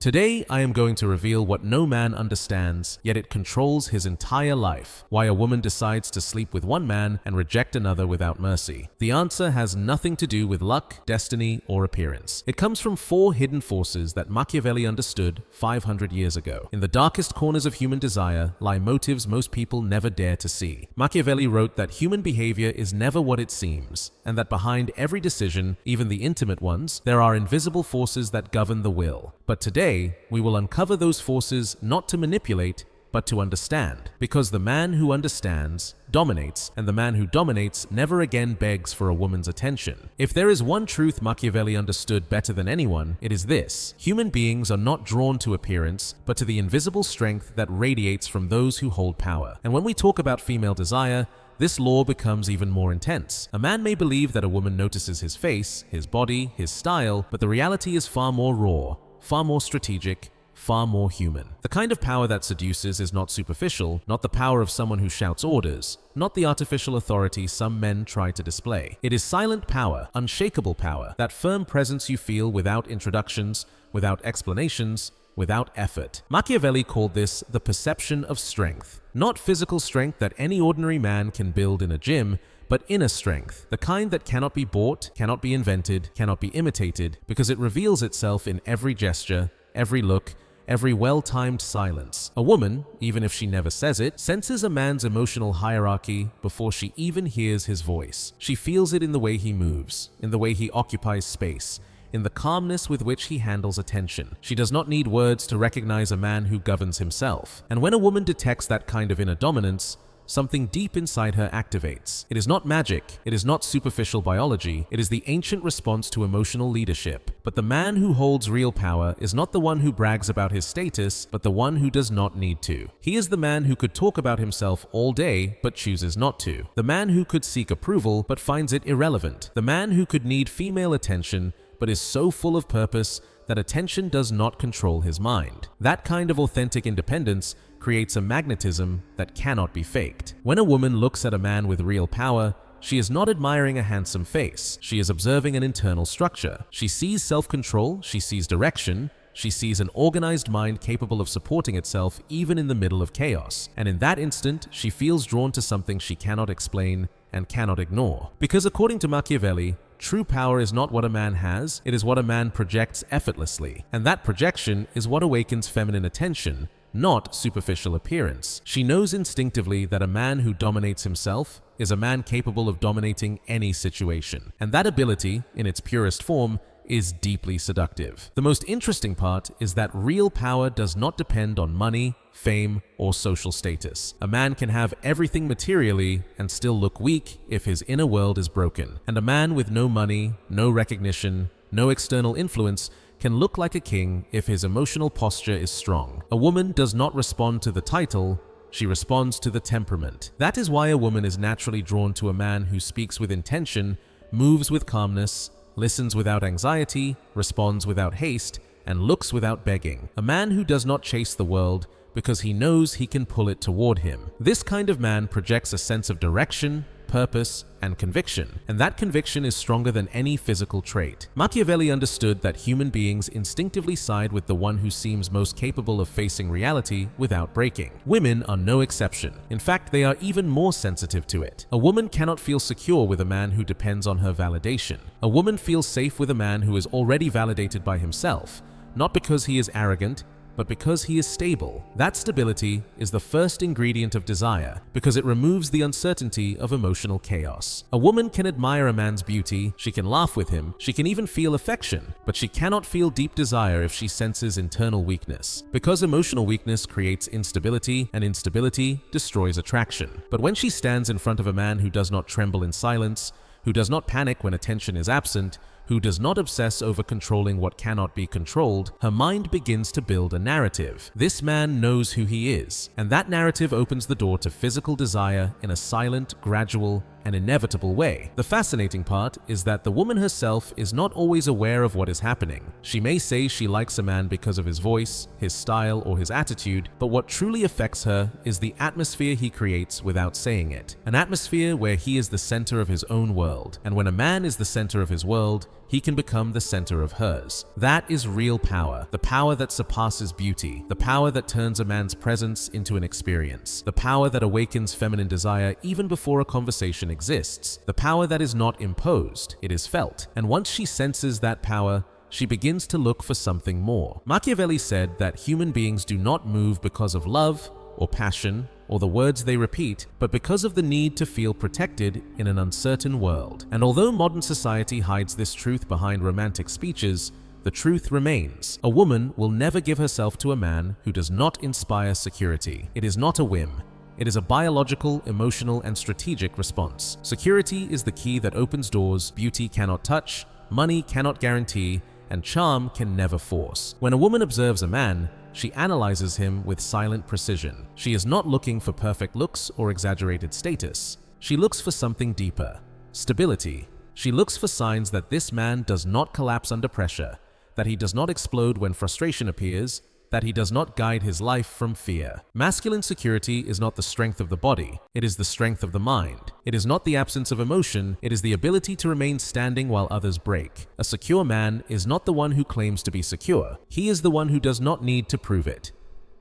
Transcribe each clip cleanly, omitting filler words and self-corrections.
Today, I am going to reveal what no man understands, yet it controls his entire life. Why a woman decides to sleep with one man and reject another without mercy. The answer has nothing to do with luck, destiny, or appearance. It comes from 4 hidden forces that Machiavelli understood 500 years ago. In the darkest corners of human desire lie motives most people never dare to see. Machiavelli wrote that human behavior is never what it seems, and that behind every decision, even the intimate ones, there are invisible forces that govern the will. But today, we will uncover those forces not to manipulate, but to understand. Because the man who understands dominates, and the man who dominates never again begs for a woman's attention. If there is one truth Machiavelli understood better than anyone, it is this: human beings are not drawn to appearance, but to the invisible strength that radiates from those who hold power. And when we talk about female desire, this law becomes even more intense. A man may believe that a woman notices his face, his body, his style, but the reality is far more raw, far more strategic, far more human. The kind of power that seduces is not superficial, not the power of someone who shouts orders, not the artificial authority some men try to display. It is silent power, unshakable power, that firm presence you feel without introductions, without explanations, without effort. Machiavelli called this the perception of strength. Not physical strength that any ordinary man can build in a gym, but inner strength, the kind that cannot be bought, cannot be invented, cannot be imitated, because it reveals itself in every gesture, every look, every well-timed silence. A woman, even if she never says it, senses a man's emotional hierarchy before she even hears his voice. She feels it in the way he moves, in the way he occupies space, in the calmness with which he handles attention. She does not need words to recognize a man who governs himself. And when a woman detects that kind of inner dominance, something deep inside her activates. It is not magic, it is not superficial biology, it is the ancient response to emotional leadership. But the man who holds real power is not the one who brags about his status, but the one who does not need to. He is the man who could talk about himself all day, but chooses not to. The man who could seek approval, but finds it irrelevant. The man who could need female attention, but is so full of purpose that attention does not control his mind. That kind of authentic independence creates a magnetism that cannot be faked. When a woman looks at a man with real power, she is not admiring a handsome face. She is observing an internal structure. She sees self-control, she sees direction, she sees an organized mind capable of supporting itself even in the middle of chaos. And in that instant, she feels drawn to something she cannot explain and cannot ignore. Because according to Machiavelli, true power is not what a man has, it is what a man projects effortlessly. And that projection is what awakens feminine attention, not superficial appearance. She knows instinctively that a man who dominates himself is a man capable of dominating any situation. And that ability, in its purest form, is deeply seductive. The most interesting part is that real power does not depend on money, fame, or social status. A man can have everything materially and still look weak if his inner world is broken. And a man with no money, no recognition, no external influence can look like a king if his emotional posture is strong. A woman does not respond to the title, she responds to the temperament. That is why a woman is naturally drawn to a man who speaks with intention, moves with calmness, listens without anxiety, responds without haste, and looks without begging. A man who does not chase the world because he knows he can pull it toward him. This kind of man projects a sense of direction, purpose, and conviction, and that conviction is stronger than any physical trait. Machiavelli understood that human beings instinctively side with the one who seems most capable of facing reality without breaking. Women are no exception. In fact, they are even more sensitive to it. A woman cannot feel secure with a man who depends on her validation. A woman feels safe with a man who is already validated by himself, not because he is arrogant, but because he is stable. That stability is the first ingredient of desire, because it removes the uncertainty of emotional chaos. A woman can admire a man's beauty, she can laugh with him, she can even feel affection, but she cannot feel deep desire if she senses internal weakness. Because emotional weakness creates instability, and instability destroys attraction. But when she stands in front of a man who does not tremble in silence, who does not panic when attention is absent, who does not obsess over controlling what cannot be controlled, her mind begins to build a narrative. This man knows who he is, and that narrative opens the door to physical desire in a silent, gradual, and inevitable way. The fascinating part is that the woman herself is not always aware of what is happening. She may say she likes a man because of his voice, his style, or his attitude, but what truly affects her is the atmosphere he creates without saying it. An atmosphere where he is the center of his own world, and when a man is the center of his world, he can become the center of hers. That is real power, the power that surpasses beauty, the power that turns a man's presence into an experience, the power that awakens feminine desire even before a conversation exists, the power that is not imposed, it is felt. And once she senses that power, she begins to look for something more. Machiavelli said that human beings do not move because of love or passion or the words they repeat, but because of the need to feel protected in an uncertain world. And although modern society hides this truth behind romantic speeches, the truth remains. A woman will never give herself to a man who does not inspire security. It is not a whim. It is a biological, emotional, and strategic response. Security is the key that opens doors beauty cannot touch, money cannot guarantee, and charm can never force. When a woman observes a man, she analyzes him with silent precision. She is not looking for perfect looks or exaggerated status. She looks for something deeper, stability. She looks for signs that this man does not collapse under pressure, that he does not explode when frustration appears, that he does not guide his life from fear. Masculine security is not the strength of the body, it is the strength of the mind. It is not the absence of emotion, it is the ability to remain standing while others break. A secure man is not the one who claims to be secure. He is the one who does not need to prove it.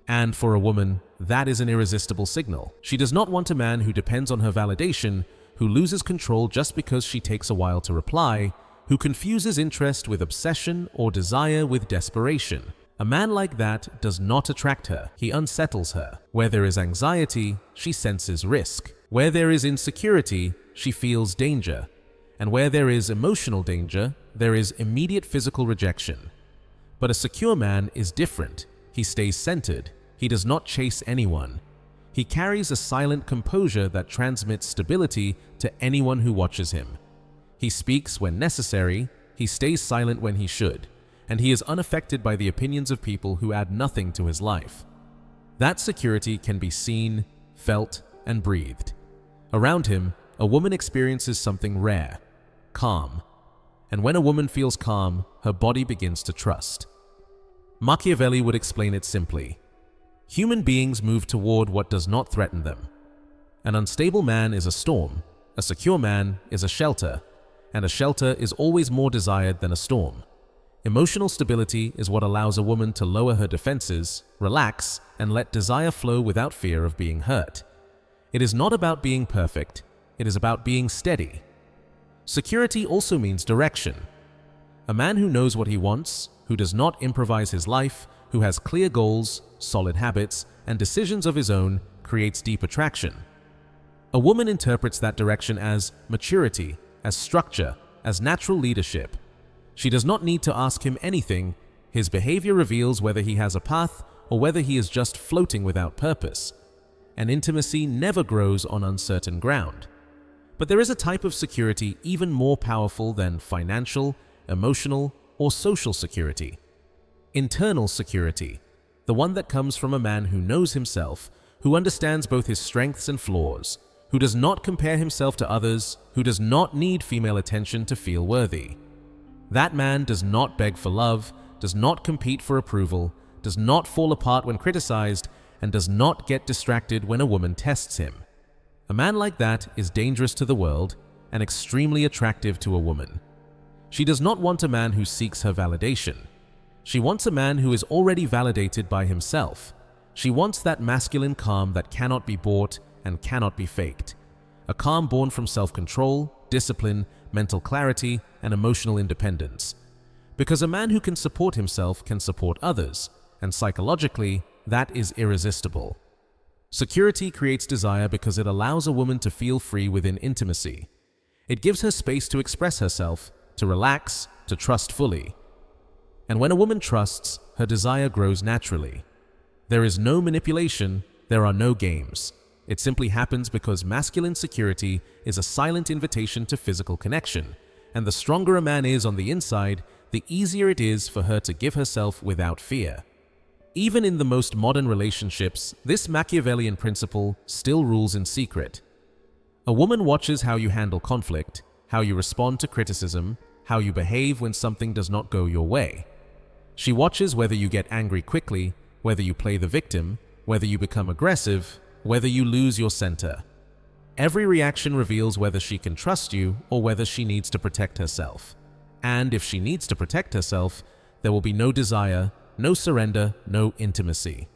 And for a woman, that is an irresistible signal. She does not want a man who depends on her validation, who loses control just because she takes a while to reply, who confuses interest with obsession or desire with desperation. A man like that does not attract her, he unsettles her. Where there is anxiety, she senses risk. Where there is insecurity, she feels danger. And where there is emotional danger, there is immediate physical rejection. But a secure man is different. He stays centered. He does not chase anyone. He carries a silent composure that transmits stability to anyone who watches him. He speaks when necessary, he stays silent when he should, and he is unaffected by the opinions of people who add nothing to his life. That security can be seen, felt, and breathed. Around him, a woman experiences something rare, calm. And when a woman feels calm, her body begins to trust. Machiavelli would explain it simply. Human beings move toward what does not threaten them. An unstable man is a storm, a secure man is a shelter, and a shelter is always more desired than a storm. Emotional stability is what allows a woman to lower her defenses, relax, and let desire flow without fear of being hurt. It is not about being perfect, it is about being steady. Security also means direction. A man who knows what he wants, who does not improvise his life, who has clear goals, solid habits, and decisions of his own, creates deep attraction. A woman interprets that direction as maturity, as structure, as natural leadership. She does not need to ask him anything. His behavior reveals whether he has a path or whether he is just floating without purpose. And intimacy never grows on uncertain ground. But there is a type of security even more powerful than financial, emotional, or social security. Internal security, the one that comes from a man who knows himself, who understands both his strengths and flaws, who does not compare himself to others, who does not need female attention to feel worthy. That man does not beg for love, does not compete for approval, does not fall apart when criticized, and does not get distracted when a woman tests him. A man like that is dangerous to the world and extremely attractive to a woman. She does not want a man who seeks her validation. She wants a man who is already validated by himself. She wants that masculine calm that cannot be bought and cannot be faked. A calm born from self-control, discipline, mental clarity, and emotional independence. Because a man who can support himself can support others, and psychologically, that is irresistible. Security creates desire because it allows a woman to feel free within intimacy. It gives her space to express herself, to relax, to trust fully. And when a woman trusts, her desire grows naturally. There is no manipulation, there are no games. It simply happens because masculine security is a silent invitation to physical connection, and the stronger a man is on the inside, the easier it is for her to give herself without fear. Even in the most modern relationships, this Machiavellian principle still rules in secret. A woman watches how you handle conflict, how you respond to criticism, how you behave when something does not go your way. She watches whether you get angry quickly, whether you play the victim, whether you become aggressive, whether you lose your center. Every reaction reveals whether she can trust you or whether she needs to protect herself. And if she needs to protect herself, there will be no desire, no surrender, no intimacy.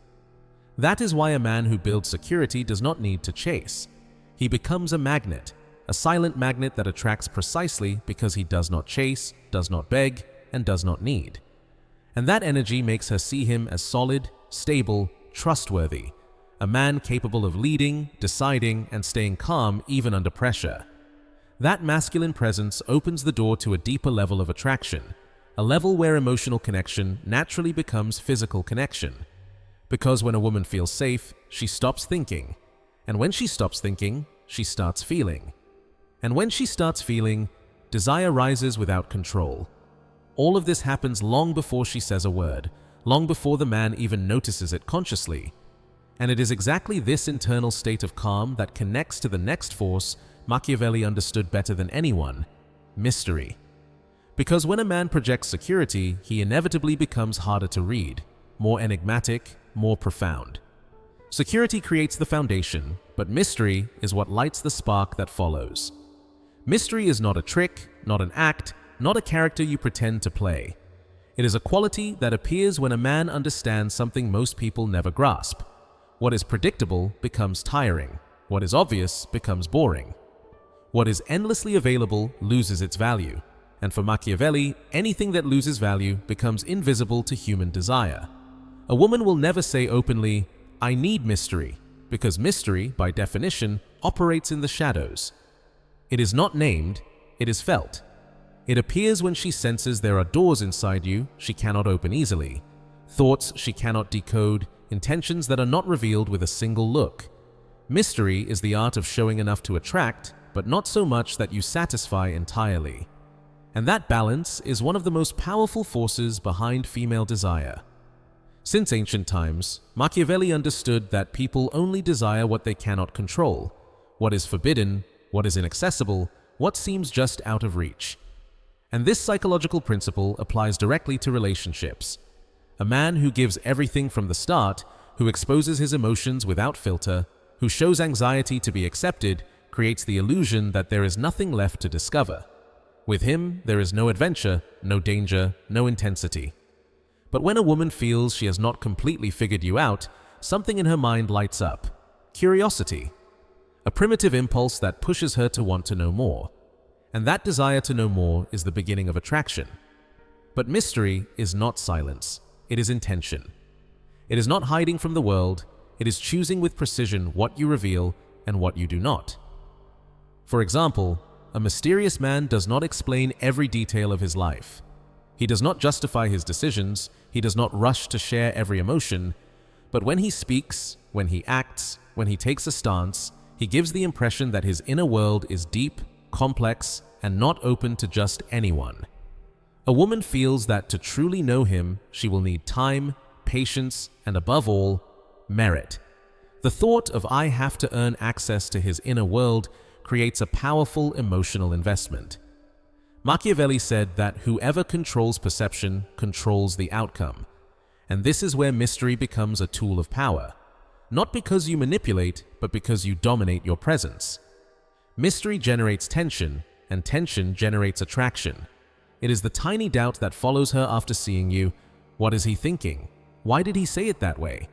That is why a man who builds security does not need to chase. He becomes a magnet, a silent magnet that attracts precisely because he does not chase, does not beg, and does not need. And that energy makes her see him as solid, stable, trustworthy, a man capable of leading, deciding, and staying calm even under pressure. That masculine presence opens the door to a deeper level of attraction, a level where emotional connection naturally becomes physical connection. Because when a woman feels safe, she stops thinking. And when she stops thinking, she starts feeling. And when she starts feeling, desire rises without control. All of this happens long before she says a word, long before the man even notices it consciously. And it is exactly this internal state of calm that connects to the next force Machiavelli understood better than anyone: mystery. Because when a man projects security, he inevitably becomes harder to read, more enigmatic, more profound. Security creates the foundation, but mystery is what lights the spark that follows. Mystery is not a trick, not an act, not a character you pretend to play. It is a quality that appears when a man understands something most people never grasp. What is predictable becomes tiring. What is obvious becomes boring. What is endlessly available loses its value. And for Machiavelli, anything that loses value becomes invisible to human desire. A woman will never say openly, "I need mystery," because mystery, by definition, operates in the shadows. It is not named, it is felt. It appears when she senses there are doors inside you she cannot open easily, thoughts she cannot decode, intentions that are not revealed with a single look. Mystery is the art of showing enough to attract, but not so much that you satisfy entirely. And that balance is one of the most powerful forces behind female desire. Since ancient times, Machiavelli understood that people only desire what they cannot control, what is forbidden, what is inaccessible, what seems just out of reach. And this psychological principle applies directly to relationships. A man who gives everything from the start, who exposes his emotions without filter, who shows anxiety to be accepted, creates the illusion that there is nothing left to discover. With him, there is no adventure, no danger, no intensity. But when a woman feels she has not completely figured you out, something in her mind lights up: curiosity. A primitive impulse that pushes her to want to know more. And that desire to know more is the beginning of attraction. But mystery is not silence, it is intention. It is not hiding from the world, it is choosing with precision what you reveal and what you do not. For example, a mysterious man does not explain every detail of his life. He does not justify his decisions, he does not rush to share every emotion, but when he speaks, when he acts, when he takes a stance, he gives the impression that his inner world is deep, complex, and not open to just anyone. A woman feels that to truly know him, she will need time, patience, and above all, merit. The thought of "I have to earn access to his inner world" creates a powerful emotional investment. Machiavelli said that whoever controls perception controls the outcome. And this is where mystery becomes a tool of power. Not because you manipulate, but because you dominate your presence. Mystery generates tension, and tension generates attraction. It is the tiny doubt that follows her after seeing you. What is he thinking? Why did he say it that way?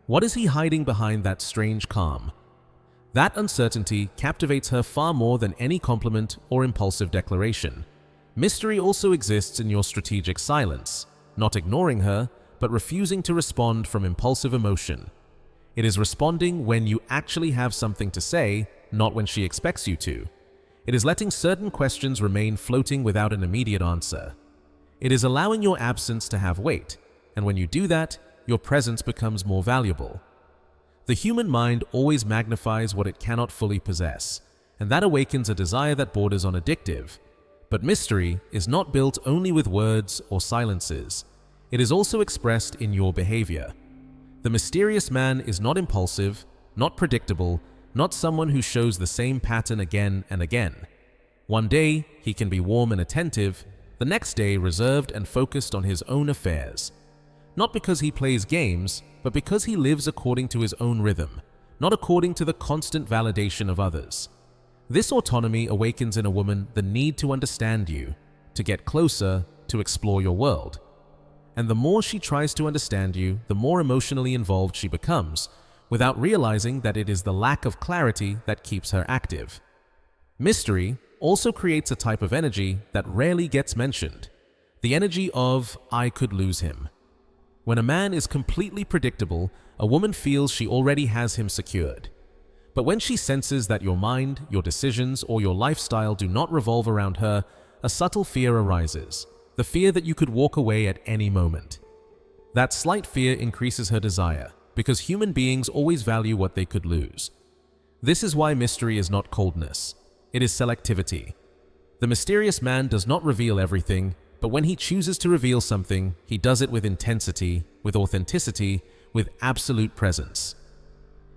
What is he hiding behind that strange calm? That uncertainty captivates her far more than any compliment or impulsive declaration. Mystery also exists in your strategic silence, not ignoring her, but refusing to respond from impulsive emotion. It is responding when you actually have something to say, not when she expects you to. It is letting certain questions remain floating without an immediate answer. It is allowing your absence to have weight, and when you do that, your presence becomes more valuable. The human mind always magnifies what it cannot fully possess, and that awakens a desire that borders on addictive. But mystery is not built only with words or silences. It is also expressed in your behavior. The mysterious man is not impulsive, not predictable, not someone who shows the same pattern again and again. One day, he can be warm and attentive, the next day reserved and focused on his own affairs. Not because he plays games, but because he lives according to his own rhythm, not according to the constant validation of others. This autonomy awakens in a woman the need to understand you, to get closer, to explore your world. And the more she tries to understand you, the more emotionally involved she becomes, without realizing that it is the lack of clarity that keeps her active. Mystery also creates a type of energy that rarely gets mentioned, the energy of "I could lose him." When a man is completely predictable, a woman feels she already has him secured. But when she senses that your mind, your decisions, or your lifestyle do not revolve around her, a subtle fear arises, the fear that you could walk away at any moment. That slight fear increases her desire, because human beings always value what they could lose. This is why mystery is not coldness. It is selectivity. The mysterious man does not reveal everything, but when he chooses to reveal something, he does it with intensity, with authenticity, with absolute presence.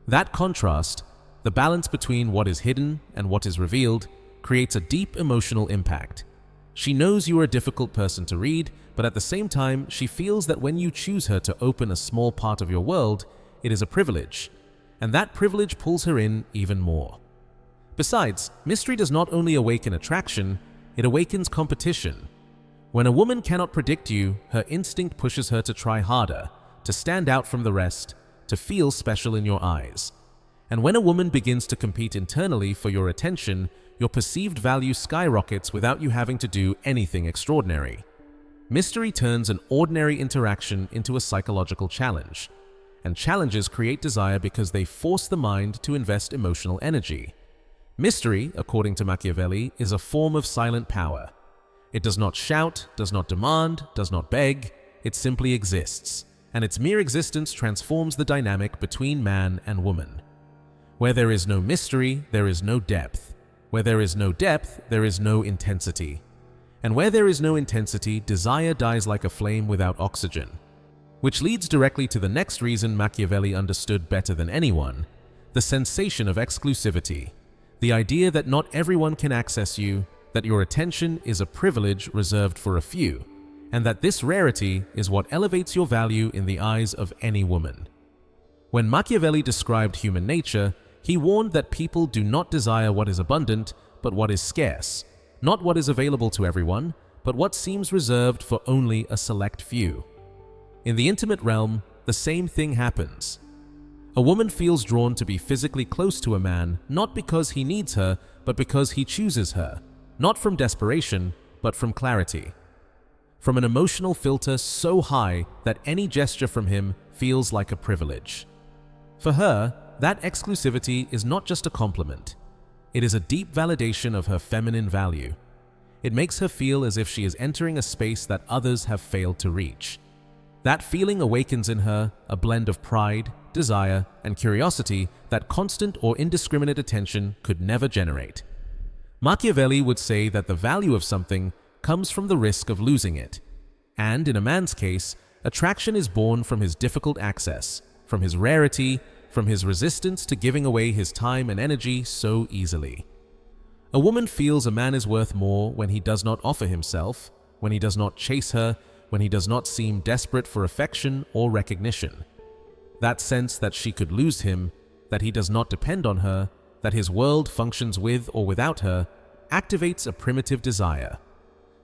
That contrast, the balance between what is hidden and what is revealed, creates a deep emotional impact. She knows you are a difficult person to read, but at the same time, she feels that when you choose her to open a small part of your world, it is a privilege, and that privilege pulls her in even more. Besides, mystery does not only awaken attraction, it awakens competition. When a woman cannot predict you, her instinct pushes her to try harder, to stand out from the rest, to feel special in your eyes. And when a woman begins to compete internally for your attention, your perceived value skyrockets without you having to do anything extraordinary. Mystery turns an ordinary interaction into a psychological challenge. And challenges create desire because they force the mind to invest emotional energy. Mystery, according to Machiavelli, is a form of silent power. It does not shout, does not demand, does not beg, it simply exists, and its mere existence transforms the dynamic between man and woman. Where there is no mystery, there is no depth. Where there is no depth, there is no intensity. And where there is no intensity, desire dies like a flame without oxygen. Which leads directly to the next reason Machiavelli understood better than anyone, the sensation of exclusivity. The idea that not everyone can access you, that your attention is a privilege reserved for a few, and that this rarity is what elevates your value in the eyes of any woman. When Machiavelli described human nature, he warned that people do not desire what is abundant, but what is scarce, not what is available to everyone, but what seems reserved for only a select few. In the intimate realm, the same thing happens. A woman feels drawn to be physically close to a man not because he needs her, but because he chooses her, not from desperation, but from clarity. From an emotional filter so high that any gesture from him feels like a privilege. For her, that exclusivity is not just a compliment. It is a deep validation of her feminine value. It makes her feel as if she is entering a space that others have failed to reach. That feeling awakens in her a blend of pride, desire, and curiosity that constant or indiscriminate attention could never generate. Machiavelli would say that the value of something comes from the risk of losing it. And in a man's case, attraction is born from his difficult access, from his rarity, from his resistance to giving away his time and energy so easily. A woman feels a man is worth more when he does not offer himself, when he does not chase her, when he does not seem desperate for affection or recognition. That sense that she could lose him, that he does not depend on her, that his world functions with or without her, activates a primitive desire.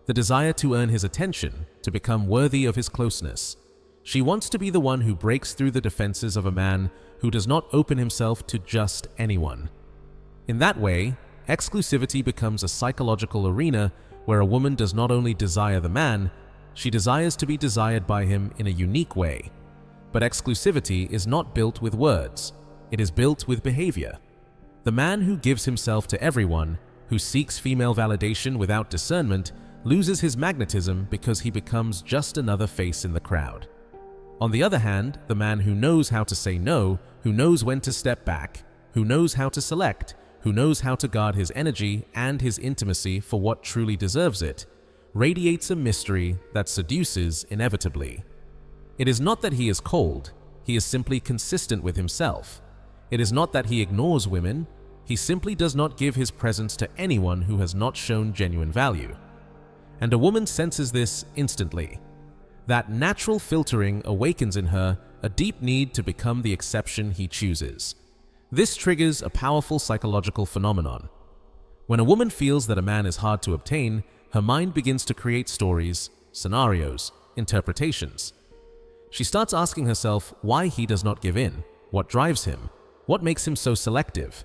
The desire to earn his attention, to become worthy of his closeness. She wants to be the one who breaks through the defenses of a man who does not open himself to just anyone. In that way, exclusivity becomes a psychological arena where a woman does not only desire the man, she desires to be desired by him in a unique way. But exclusivity is not built with words, it is built with behavior. The man who gives himself to everyone, who seeks female validation without discernment, loses his magnetism because he becomes just another face in the crowd. On the other hand, the man who knows how to say no, who knows when to step back, who knows how to select, who knows how to guard his energy and his intimacy for what truly deserves it, radiates a mystery that seduces inevitably. It is not that he is cold, he is simply consistent with himself. It is not that he ignores women, he simply does not give his presence to anyone who has not shown genuine value. And a woman senses this instantly. That natural filtering awakens in her a deep need to become the exception he chooses. This triggers a powerful psychological phenomenon. When a woman feels that a man is hard to obtain, her mind begins to create stories, scenarios, interpretations. She starts asking herself why he does not give in, what drives him, what makes him so selective.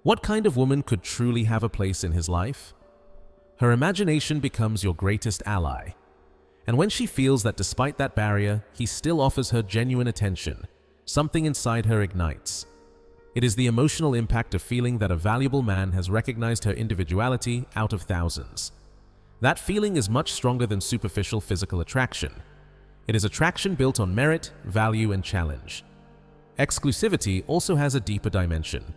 What kind of woman could truly have a place in his life? Her imagination becomes your greatest ally. And when she feels that despite that barrier, he still offers her genuine attention, something inside her ignites. It is the emotional impact of feeling that a valuable man has recognized her individuality out of thousands. That feeling is much stronger than superficial physical attraction. It is attraction built on merit, value, and challenge. Exclusivity also has a deeper dimension.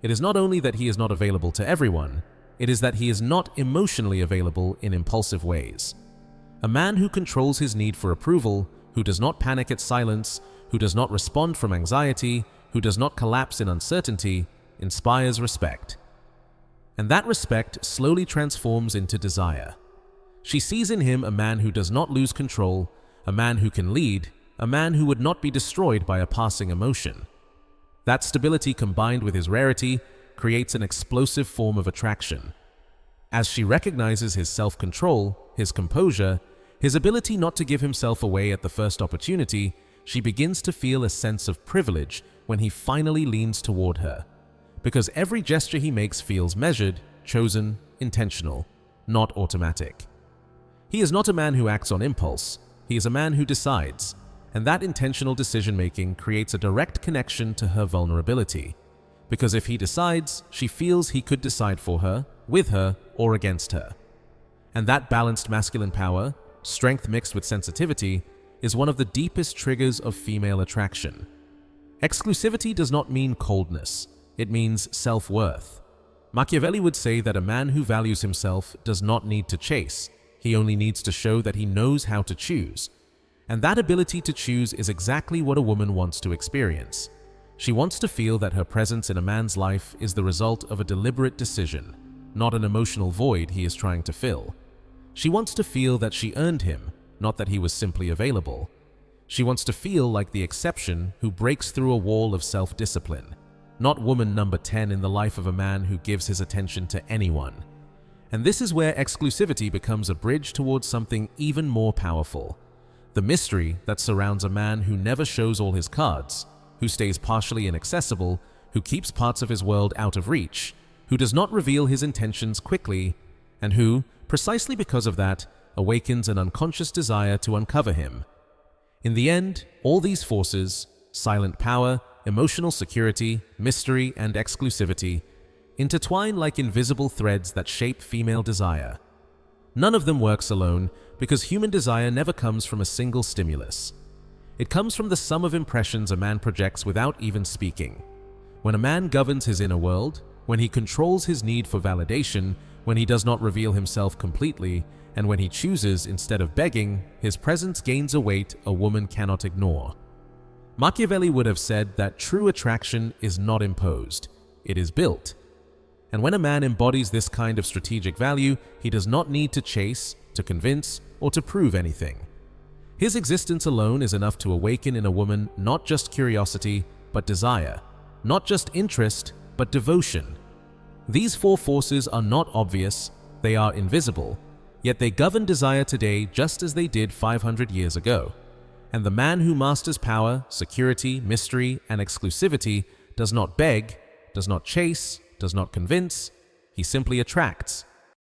It is not only that he is not available to everyone, it is that he is not emotionally available in impulsive ways. A man who controls his need for approval, who does not panic at silence, who does not respond from anxiety, who does not collapse in uncertainty, inspires respect. And that respect slowly transforms into desire. She sees in him a man who does not lose control, a man who can lead, a man who would not be destroyed by a passing emotion. That stability combined with his rarity creates an explosive form of attraction. As she recognizes his self-control, his composure, his ability not to give himself away at the first opportunity, she begins to feel a sense of privilege when he finally leans toward her. Because every gesture he makes feels measured, chosen, intentional, not automatic. He is not a man who acts on impulse, he is a man who decides, and that intentional decision-making creates a direct connection to her vulnerability. Because if he decides, she feels he could decide for her, with her, or against her. And that balanced masculine power, strength mixed with sensitivity, is one of the deepest triggers of female attraction. Exclusivity does not mean coldness, it means self-worth. Machiavelli would say that a man who values himself does not need to chase, he only needs to show that he knows how to choose. And that ability to choose is exactly what a woman wants to experience. She wants to feel that her presence in a man's life is the result of a deliberate decision, not an emotional void he is trying to fill. She wants to feel that she earned him, not that he was simply available. She wants to feel like the exception who breaks through a wall of self-discipline, not woman number 10 in the life of a man who gives his attention to anyone. And this is where exclusivity becomes a bridge towards something even more powerful. The mystery that surrounds a man who never shows all his cards, who stays partially inaccessible, who keeps parts of his world out of reach, who does not reveal his intentions quickly, and who, precisely because of that, awakens an unconscious desire to uncover him. In the end, all these forces, silent power, emotional security, mystery, and exclusivity, intertwine like invisible threads that shape female desire. None of them works alone because human desire never comes from a single stimulus. It comes from the sum of impressions a man projects without even speaking. When a man governs his inner world, when he controls his need for validation, when he does not reveal himself completely, and when he chooses instead of begging, his presence gains a weight a woman cannot ignore. Machiavelli would have said that true attraction is not imposed, it is built. And when a man embodies this kind of strategic value, he does not need to chase, to convince, or to prove anything. His existence alone is enough to awaken in a woman not just curiosity, but desire, not just interest, but devotion. These four forces are not obvious, they are invisible, yet they govern desire today just as they did 500 years ago. And the man who masters power, security, mystery, and exclusivity does not beg, does not chase, does not convince, he simply attracts,